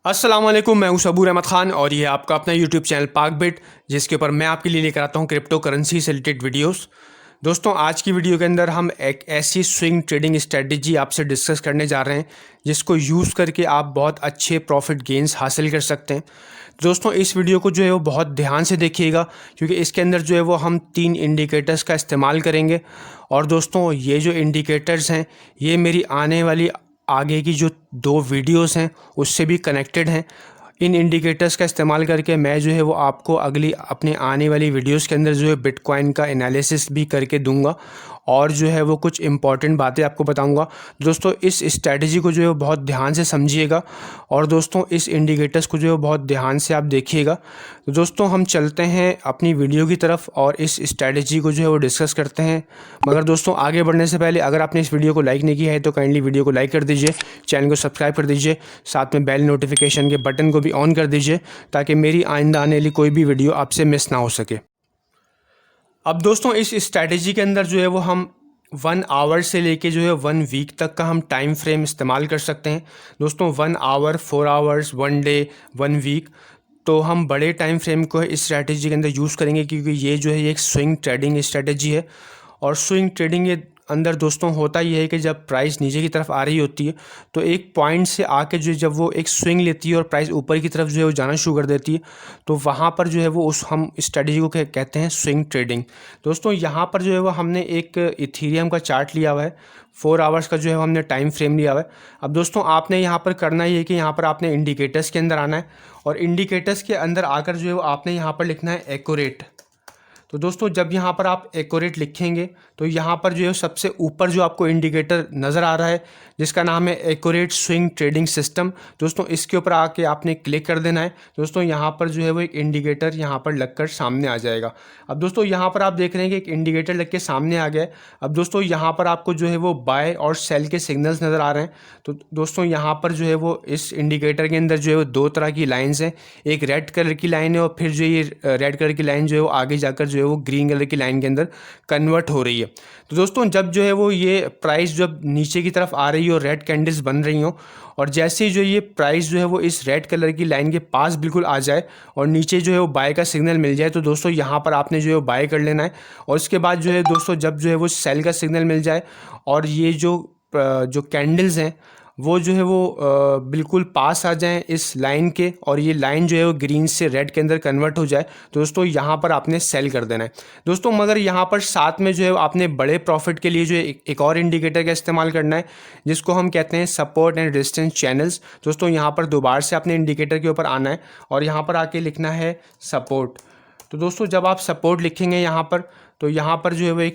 अस्सलाम वालेकुम, मैं हूं सबूर अहमद ख़ान और ये है आपका अपना यूट्यूब चैनल पाकबिट, जिसके ऊपर मैं आपके लिए लेकर आता हूं क्रिप्टो करेंसी से रिलेटेड वीडियोस। दोस्तों, आज की वीडियो के अंदर हम एक ऐसी स्विंग ट्रेडिंग स्ट्रेटजी आपसे डिस्कस करने जा रहे हैं जिसको यूज़ करके आप बहुत अच्छे प्रॉफिट गेंस हासिल कर सकते हैं। दोस्तों, इस वीडियो को जो है वो बहुत ध्यान से देखिएगा, क्योंकि इसके अंदर जो है वो हम 3 इंडिकेटर्स का इस्तेमाल करेंगे। और दोस्तों, ये जो इंडिकेटर्स हैं ये मेरी आने वाली आगे की जो 2 वीडियोस हैं उससे भी कनेक्टेड हैं। इन इंडिकेटर्स का इस्तेमाल करके मैं जो है वो आपको अगली अपने आने वाली वीडियोस के अंदर जो है बिटकॉइन का एनालिसिस भी करके दूंगा और जो है वो कुछ इंपॉर्टेंट बातें आपको बताऊंगा। दोस्तों, इस स्ट्रैटेजी को जो है वो बहुत ध्यान से समझिएगा और दोस्तों इस इंडिकेटर्स को जो है बहुत ध्यान से आप देखिएगा। तो दोस्तों, हम चलते हैं अपनी वीडियो की तरफ और इस स्ट्रैटेजी को जो है वो डिस्कस करते हैं। मगर दोस्तों, आगे बढ़ने से पहले अगर आपने इस वीडियो को लाइक नहीं किया है तो काइंडली वीडियो को लाइक कर दीजिए, चैनल को सब्सक्राइब कर दीजिए, साथ में बेल नोटिफिकेशन के बटन को भी ऑन कर दीजिए ताकि मेरी आइंदा आने वाली कोई भी वीडियो आपसे मिस ना हो सके। अब दोस्तों, इस स्ट्रैटेजी के अंदर जो है वो हम 1 आवर से लेके जो है 1 वीक तक का हम टाइम फ्रेम इस्तेमाल कर सकते हैं। दोस्तों, 1 आवर, 4 आवर्स, 1 डे, 1 वीक, तो हम बड़े टाइम फ्रेम को इस स्ट्रैटेजी के अंदर यूज़ करेंगे, क्योंकि ये जो है एक स्विंग ट्रेडिंग स्ट्रैटेजी है। और स्विंग ट्रेडिंग के अंदर दोस्तों होता ये है कि जब प्राइस नीचे की तरफ आ रही होती है तो एक पॉइंट से आके जो जब वो एक स्विंग लेती है और प्राइस ऊपर की तरफ जो है वो जाना शुरू कर देती है, तो वहाँ पर जो है वो हम स्ट्रेटजी को कहते हैं स्विंग ट्रेडिंग। दोस्तों, यहाँ पर जो है वो हमने एक इथीरियम का चार्ट लिया हुआ है, 4 आवर्स का जो है हमने टाइम फ्रेम लिया हुआ है। अब दोस्तों, आपने यहाँ पर करना ये है कि यहाँ पर आपने इंडिकेटर्स के अंदर आना है और इंडिकेटर्स के अंदर आकर जो है वो आपने यहाँ पर लिखना है एक्यूरेट। तो दोस्तों, जब यहाँ पर आप एक्यूरेट लिखेंगे तो यहाँ पर जो है सबसे ऊपर जो आपको इंडिकेटर नज़र आ रहा है जिसका नाम है एक्यूरेट स्विंग ट्रेडिंग सिस्टम, दोस्तों इसके ऊपर आके आपने क्लिक कर देना है। दोस्तों, यहाँ पर जो है वो एक इंडिकेटर यहाँ पर लगकर सामने आ जाएगा। अब दोस्तों, यहाँ पर आप देख रहे हैं कि एक इंडिकेटर लग के सामने आ गया है। अब दोस्तों, यहाँ पर आपको जो है वो बाय और सेल के सिग्नल्स नज़र आ रहे हैं। तो दोस्तों, यहाँ पर जो है वो इस इंडिकेटर के अंदर जो है वो 2 तरह की लाइन्स हैं, एक रेड कलर की लाइन है और फिर जो ये रेड कलर की लाइन जो है वो आगे जाकर जो है वो ग्रीन कलर की लाइन के अंदर कन्वर्ट हो रही है। तो दोस्तों, जब जो है वो ये प्राइस जब नीचे की तरफ आ रही हो, रेड कैंडल्स बन रही हो और जैसे ही जो ये प्राइस जो है वो इस रेड कलर की लाइन के पास बिल्कुल आ जाए और नीचे जो है वो बाय का सिग्नल मिल जाए, तो दोस्तों यहाँ पर आपने जो है बाय कर लेना है। और उसके बाद जो है दोस्तों, जब जो है वो सेल का सिग्नल मिल जाए और ये जो कैंडल्स हैं वो जो है वो बिल्कुल पास आ जाएं इस लाइन के और ये लाइन जो है वो ग्रीन से रेड के अंदर कन्वर्ट हो जाए, तो दोस्तों यहाँ पर आपने सेल कर देना है। दोस्तों, मगर यहाँ पर साथ में जो है आपने बड़े प्रॉफिट के लिए जो है एक और इंडिकेटर का इस्तेमाल करना है जिसको हम कहते हैं सपोर्ट एंड रेजिस्टेंस चैनल्स। दोस्तों, यहाँ पर दोबारा से आपने इंडिकेटर के ऊपर आना है और यहाँ पर आके लिखना है सपोर्ट। तो दोस्तों, जब आप सपोर्ट लिखेंगे यहाँ पर, तो यहाँ पर जो है वो एक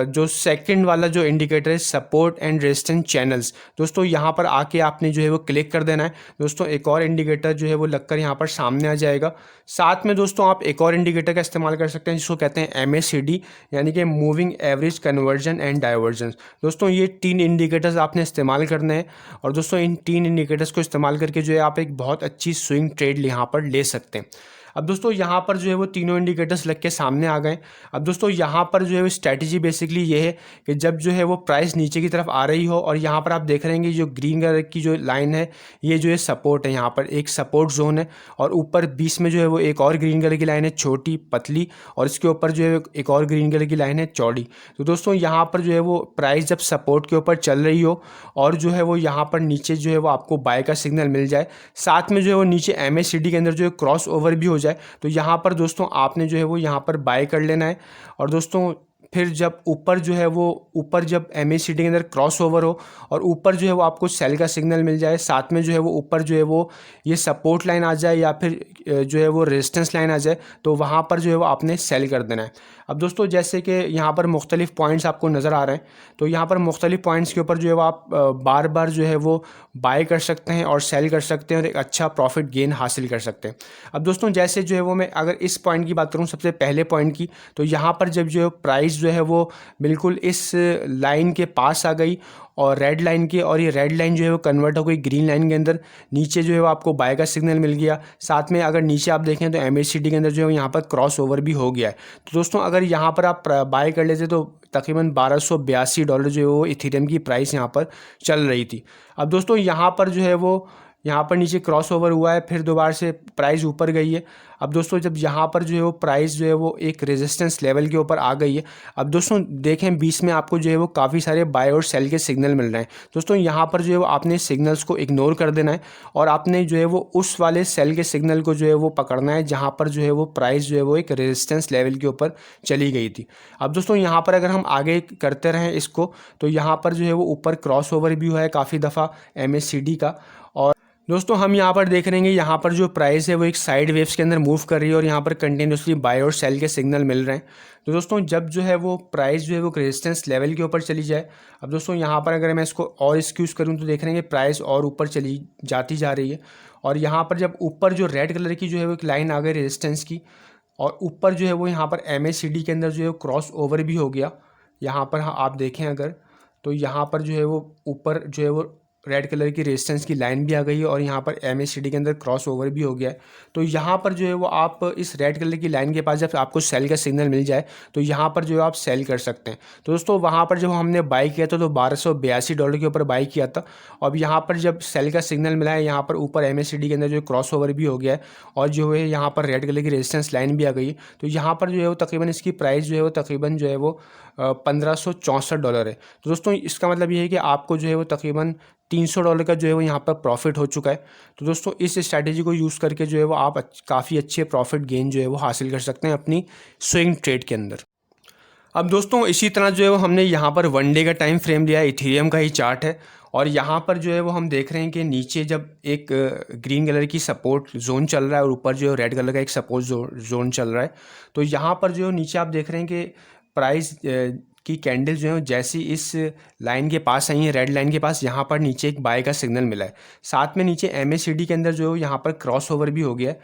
जो सेकंड वाला जो इंडिकेटर है सपोर्ट एंड रेजिस्टेंस चैनल्स, दोस्तों यहाँ पर आके आपने जो है वो क्लिक कर देना है। दोस्तों, एक और इंडिकेटर जो है वो लगकर यहाँ पर सामने आ जाएगा। साथ में दोस्तों आप एक और इंडिकेटर का इस्तेमाल कर सकते हैं जिसको कहते हैं MACD, यानी कि moving average conversion and divergence. दोस्तों, ये 3 इंडिकेटर्स आपने इस्तेमाल करने हैं और दोस्तों इन 3 इंडिकेटर्स को इस्तेमाल करके जो है आप एक बहुत अच्छी स्विंग ट्रेड यहाँ पर ले सकते हैं। अब दोस्तों, यहाँ पर जो है वो तीनों इंडिकेटर्स लग के सामने आ गए। अब दोस्तों, यहाँ पर जो है वो स्ट्रैटेजी बेसिकली ये है कि जब जो है वो प्राइस नीचे की तरफ आ रही हो और यहाँ पर आप देख रहे हैं जो ग्रीन कलर की जो लाइन है ये जो है सपोर्ट है, यहाँ पर एक सपोर्ट जोन है और ऊपर बीच में जो है वो एक और ग्रीन कलर की लाइन है छोटी पतली और इसके ऊपर जो है एक और ग्रीन कलर की लाइन है चौड़ी। तो दोस्तों, यहाँ पर जो है वो प्राइस जब सपोर्ट के ऊपर चल रही हो और जो है वो यहाँ पर नीचे जो है वो आपको बाय का सिग्नल मिल जाए, साथ में जो है वो नीचे MACD के अंदर जो है क्रॉस ओवर भी हो जाए, तो यहाँ पर दोस्तों आपने जो है वो यहाँ पर बाय कर लेना है। और दोस्तों, फिर जब ऊपर जो है वो ऊपर जब MACD के अंदर क्रॉस ओवर हो और ऊपर जो है वो आपको सेल का सिग्नल मिल जाए, साथ में जो है वो ऊपर जो है वो ये सपोर्ट लाइन आ जाए या फिर जो है वो रेजिस्टेंस लाइन आ जाए, तो वहाँ पर जो है वो आपने सेल कर देना है। अब दोस्तों, जैसे कि यहाँ पर मुख्तलिफ पॉइंट्स आपको नज़र आ रहे हैं, तो यहाँ पर मुख्तलिफ पॉइंट्स के ऊपर जो है वो आप बार बार जो है वो बाय कर सकते हैं और सेल कर सकते हैं और एक अच्छा प्रॉफिट गेन हासिल कर सकते हैं। अब दोस्तों, जैसे जो है वो मैं अगर इस पॉइंट की बात करूँ, सबसे पहले पॉइंट की, तो यहाँ पर जब जो है प्राइस जो है वो बिल्कुल इस लाइन के पास आ गई और रेड लाइन की, और ये रेड लाइन जो है वो कन्वर्ट हो गई ग्रीन लाइन के अंदर, नीचे जो है वो आपको बाय का सिग्नल मिल गया, साथ में अगर नीचे आप देखें तो MACD के अंदर जो है यहाँ पर क्रॉस ओवर भी हो गया है। तो दोस्तों, अगर यहाँ पर आप बाय कर लेते तो तकरीबन $1282 जो है वो इथेरियम की प्राइस यहाँ पर चल रही थी। अब दोस्तों, यहाँ पर जो है वो यहाँ पर नीचे क्रॉस ओवर हुआ है, फिर दोबारा से प्राइस ऊपर गई है। अब दोस्तों जब यहाँ पर जो है वो प्राइस जो है वो एक रेजिस्टेंस लेवल के ऊपर आ गई है। अब दोस्तों देखें बीच में आपको जो है वो काफ़ी सारे बाय और सेल के सिग्नल मिल रहे हैं। दोस्तों यहाँ पर जो है वो आपने सिग्नल्स को इग्नोर कर देना है और आपने जो है वो उस वाले सेल के सिग्नल को जो है वो पकड़ना है जहाँ पर जो है वो प्राइस जो है वो एक रेजिस्टेंस लेवल के ऊपर चली गई थी। अब दोस्तों यहाँ पर अगर हम आगे करते रहें इसको, तो यहाँ पर जो है वो ऊपर क्रॉस ओवर भी हुआ है काफ़ी दफ़ा MACD का। और दोस्तों हम यहाँ पर देख रहे हैं यहाँ पर जो प्राइस है वो एक साइड वेव्स के अंदर मूव कर रही है और यहाँ पर कंटिन्यूसली बाय और सेल के सिग्नल मिल रहे हैं। तो दोस्तों जब जो है वो प्राइस जो है वो रेजिस्टेंस लेवल के ऊपर चली जाए, अब दोस्तों यहाँ पर अगर मैं इसको और एक्सक्यूज़ करूँ तो देख रहे हैं प्राइस और ऊपर चली जाती जा रही है। और यहाँ पर जब ऊपर जो रेड कलर की जो है वो एक लाइन आ गई रेजिस्टेंस की, और ऊपर जो है वो यहाँ पर MACD के अंदर जो है क्रॉस ओवर भी हो गया। यहाँ पर आप देखें अगर, तो यहाँ पर जो है वो ऊपर जो है वो रेड कलर की रेजिस्टेंस की लाइन भी आ गई है और यहाँ पर MACD के अंदर क्रॉस ओवर भी हो गया है। तो यहाँ पर जो है वो आप इस रेड कलर की लाइन के पास जब आपको सेल का सिग्नल मिल जाए तो यहाँ पर जो है आप सेल कर सकते हैं। तो दोस्तों वहाँ पर जब हमने बाई किया था तो $1282 के ऊपर बाई किया था। अब यहाँ पर जब सेल का सिग्नल मिला है, यहाँ पर ऊपर MACD के अंदर जो क्रॉस ओवर भी हो गया है और जो है यहाँ पर रेड कलर की रेजिस्टेंस लाइन भी आ गई है। तो यहाँ पर जो है वो तकरीबन इसकी प्राइस जो है वो तकरीबन जो है वो $1564 है। तो दोस्तों इसका मतलब ये है कि आपको जो है वो तकरीबन $300 का जो है वो यहाँ पर प्रॉफिट हो चुका है। तो दोस्तों इस स्ट्रैटेजी को यूज़ करके जो है वो आप काफ़ी अच्छे प्रॉफिट गेन जो है वो हासिल कर सकते हैं अपनी स्विंग ट्रेड के अंदर। अब दोस्तों इसी तरह जो है वो हमने यहाँ पर 1 डे का टाइम फ्रेम लिया है, इथेरियम का ही चार्ट है। और यहाँ पर जो है वो हम देख रहे हैं कि नीचे जब एक ग्रीन कलर की सपोर्ट जोन चल रहा है और ऊपर जो है रेड कलर का एक सपोर्ट जोन चल रहा है, तो यहाँ पर जो नीचे आप देख रहे हैं कि प्राइस की कैंडल जो है जैसी इस लाइन के पास आई है, रेड लाइन के पास, यहाँ पर नीचे एक बाय का सिग्नल मिला है। साथ में नीचे MACD के अंदर जो है यहाँ पर क्रॉस ओवर भी हो गया है।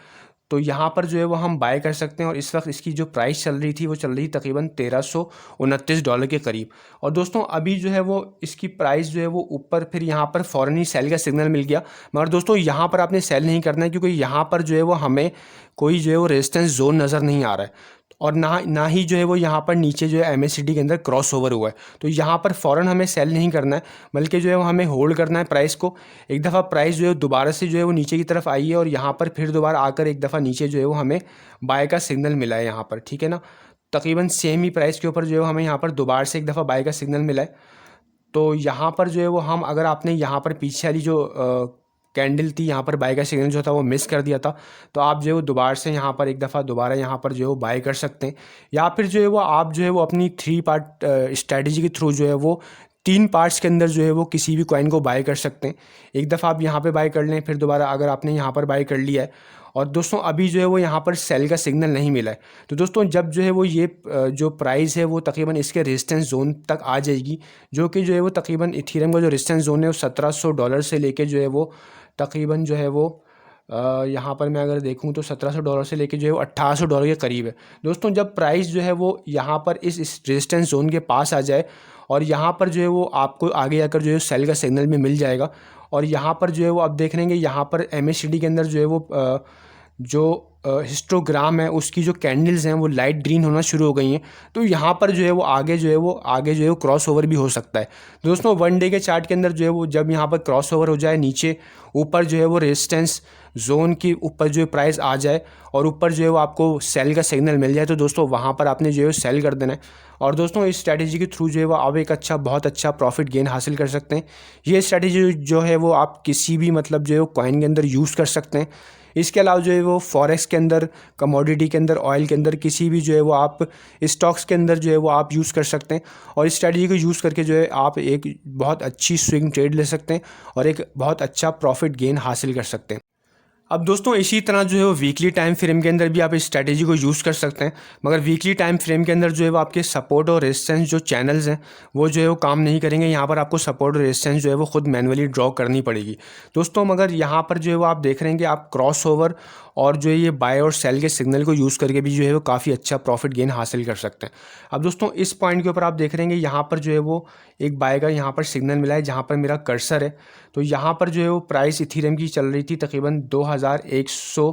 तो यहाँ पर जो है वो हम बाय कर सकते हैं और इस वक्त इसकी जो प्राइस चल रही थी वो चल रही तकरीबन $1329 के करीब। और दोस्तों अभी जो है वो इसकी प्राइस जो है वो ऊपर फिर यहाँ पर फ़ौरन ही सेल का सिग्नल मिल गया। मगर दोस्तों यहाँ पर आपने सेल नहीं करना है क्योंकि यहाँ पर जो है वो हमें कोई जो है वो रेजिस्टेंस जोन नज़र नहीं आ रहा है और ना ही जो है वो यहाँ पर नीचे जो है MACD के अंदर क्रॉस ओवर हुआ है। तो यहाँ पर फ़ौरन हमें सेल नहीं करना है बल्कि जो है वो हमें होल्ड करना है प्राइस को। एक दफ़ा प्राइस जो है दोबारा से जो है वो नीचे की तरफ आई है और यहाँ पर फिर दोबारा आकर एक दफ़ा नीचे जो है वो हमें बाय का सिग्नल मिला है यहाँ पर, ठीक है ना। तकरीबन सेम ही प्राइस के ऊपर जो है हमें यहाँ पर दोबारा से एक दफ़ा बाय का सिग्नल मिला है। तो यहाँ पर जो है वो हम, अगर आपने यहाँ पर पीछे वाली जो कैंडल थी यहाँ पर बाय का सिग्नल जो था वो मिस कर दिया था, तो आप जो है वो दोबारा से यहाँ पर एक दफ़ा दोबारा यहाँ पर जो है वो बाय कर सकते हैं। या फिर जो है वो आप जो है वो अपनी 3 पार्ट स्ट्रैटेजी के थ्रू जो है वो 3 पार्ट्स के अंदर जो है वो किसी भी कॉइन को बाय कर सकते हैं। एक दफ़ा आप यहाँ पे बाय कर लें, फिर दोबारा अगर आपने यहाँ पर बाय कर लिया है और दोस्तों अभी जो है वो यहाँ पर सेल का सिग्नल नहीं मिला है, तो दोस्तों जब जो है वो ये जो प्राइस है वो तकरीबन इसके रेजिस्टेंस जोन तक आ जाएगी, जो कि जो है वो तकरीबन इथेरियम का जो रेजिस्टेंस जोन है वो $1700 से लेके जो है वो तकरीबन जो है वो यहाँ पर मैं अगर देखूँ तो $1700 से लेके जो है वो $1800 के करीब है। दोस्तों जब प्राइस जो है वो यहाँ पर इस रेजिस्टेंस जोन के पास आ जाए और यहाँ पर जो है वो आपको आगे आकर जो है सेल का सिग्नल भी मिल जाएगा और यहाँ पर जो है वो आप देख रहे हैं यहाँ पर MACD के अंदर जो है वो जो हिस्टोग्राम है उसकी जो कैंडल्स हैं वो लाइट ग्रीन होना शुरू हो गई हैं। तो यहाँ पर जो है वो आगे जो है वो क्रॉस ओवर भी हो सकता है। दोस्तों 1 डे के चार्ट के अंदर जो है वो जब यहाँ पर क्रॉस ओवर हो जाए, नीचे ऊपर जो है वो रेजिस्टेंस जोन की ऊपर जो है प्राइस आ जाए और ऊपर जो है वो आपको सेल का सिग्नल मिल जाए, तो दोस्तों वहाँ पर आपने जो है सेल कर देना है। और दोस्तों इस स्ट्रैटेजी के थ्रू जो है वो आप एक बहुत अच्छा प्रॉफिट गेन हासिल कर सकते हैं। ये स्ट्रैटेजी जो है वो आप किसी भी मतलब जो है वो कॉइन के अंदर यूज़ कर सकते हैं। इसके अलावा जो है वो फॉरेक्स के अंदर, कमोडिटी के अंदर, ऑयल के अंदर, किसी भी जो है वो आप स्टॉक्स के अंदर जो है वो आप यूज़ कर सकते हैं और इस स्ट्रैटेजी को यूज़ करके जो है आप एक बहुत अच्छी स्विंग ट्रेड ले सकते हैं और एक बहुत अच्छा प्रॉफिट गेन हासिल कर सकते हैं। अब दोस्तों इसी तरह जो है वो वीकली टाइम फ्रेम के अंदर भी आप इस स्ट्रैटेजी को यूज़ कर सकते हैं, मगर वीकली टाइम फ्रेम के अंदर जो है वो आपके सपोर्ट और रेजिस्टेंस जो चैनल्स हैं वो जो है वो काम नहीं करेंगे। यहाँ पर आपको सपोर्ट और रेजिस्टेंस जो है वो खुद मैनुअली ड्रॉ करनी पड़ेगी दोस्तों। मगर यहाँ पर जो है वो आप देख रहे हैं कि आप क्रॉस ओवर और जो है ये बाय और सेल के सिग्नल को यूज़ करके भी जो है वो काफ़ी अच्छा प्रॉफिट गेन हासिल कर सकते हैं। अब दोस्तों इस पॉइंट के ऊपर आप देख रहे हैं कि यहाँ पर जो है वो एक बाय का यहाँ पर सिग्नल मिला है जहाँ पर मेरा कर्सर है। तो यहाँ पर जो है वो प्राइस इथेरियम की चल रही थी तकरीबन 2100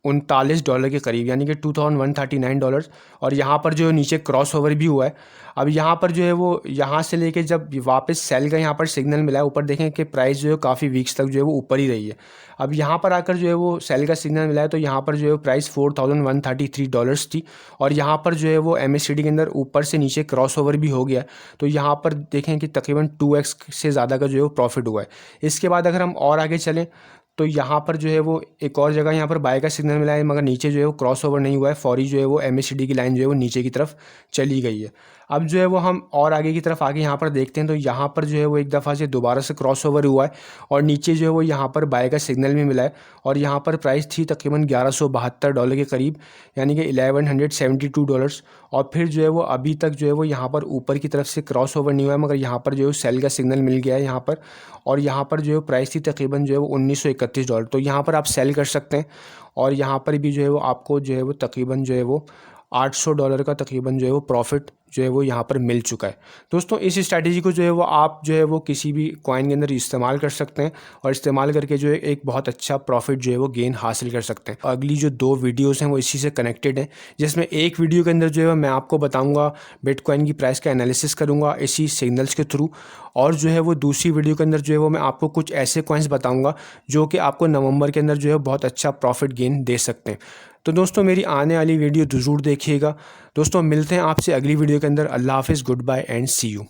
$39 के करीब, यानी कि $2139। और यहाँ पर जो है नीचे क्रॉस ओवर भी हुआ है। अब यहाँ पर जो है वो यहाँ से लेके जब वापस सेल का यहाँ पर सिग्नल मिला है, ऊपर देखें कि प्राइस जो है काफ़ी वीक्स तक जो है वो ऊपर ही रही है। अब यहाँ पर आकर जो है वो सेल का सिग्नल मिला है, तो यहाँ पर जो है प्राइस $4133 थी। और यहाँ पर जो है वो MACD के अंदर ऊपर से नीचे क्रॉस ओवर भी हो गया है। तो यहाँ पर देखें कि तकरीबन 2x से ज़्यादा का जो है वो प्रॉफिट हुआ है। इसके बाद अगर हम और आगे चलें तो यहाँ पर जो है वो एक और जगह यहाँ पर बाय का सिग्नल मिला है, मगर नीचे जो है वो क्रॉस ओवर नहीं हुआ है। फौरी जो है वो MACD की लाइन जो है वो नीचे की तरफ चली गई है। अब जो है वो हम और आगे की तरफ आगे यहाँ पर देखते हैं, तो यहाँ पर जो है वो एक दफ़ा से दोबारा से क्रॉस ओवर हुआ है और नीचे जो है वो यहाँ पर बाय का सिग्नल भी मिला है। और यहाँ पर प्राइस थी तकरीबन $1172 के करीब, यानी कि $1172। और फिर जो है वो अभी तक जो है वो यहाँ पर ऊपर की तरफ से क्रॉस ओवर नहीं हुआ है, मगर यहाँ पर जो है सेल का सिग्नल मिल गया है यहाँ पर। और यहाँ पर जो है प्राइस थी तकरीबन जो है वो $1931। तो यहाँ पर आप सेल कर सकते हैं। और यहाँ पर भी जो है वो आपको जो है वो तकरीबन जो है वो $800 का तकरीबन जो है वो प्रॉफिट जो है वो यहाँ पर मिल चुका है। दोस्तों इस स्ट्रैटेजी को जो है वो आप जो है वो किसी भी कॉइन के अंदर इस्तेमाल कर सकते हैं और इस्तेमाल करके जो है एक बहुत अच्छा प्रॉफिट जो है वो गेन हासिल कर सकते हैं। अगली जो 2 वीडियोस हैं वो इसी से कनेक्टेड हैं, जिसमें एक वीडियो के अंदर जो है मैं आपको बताऊँगा बिटकॉइन की प्राइस का एनालिसिस करूँगा इसी सिग्नल्स के थ्रू। और जो है वो दूसरी वीडियो के अंदर जो है वो मैं आपको कुछ ऐसे कॉइन्स बताऊँगा जो कि आपको नवंबर के अंदर जो है बहुत अच्छा प्रॉफिट गेन दे सकते हैं। तो दोस्तों मेरी आने वाली वीडियो ज़रूर देखिएगा। दोस्तों मिलते हैं आपसे अगली वीडियो के अंदर। अल्लाह हाफिज़, good bye and see you.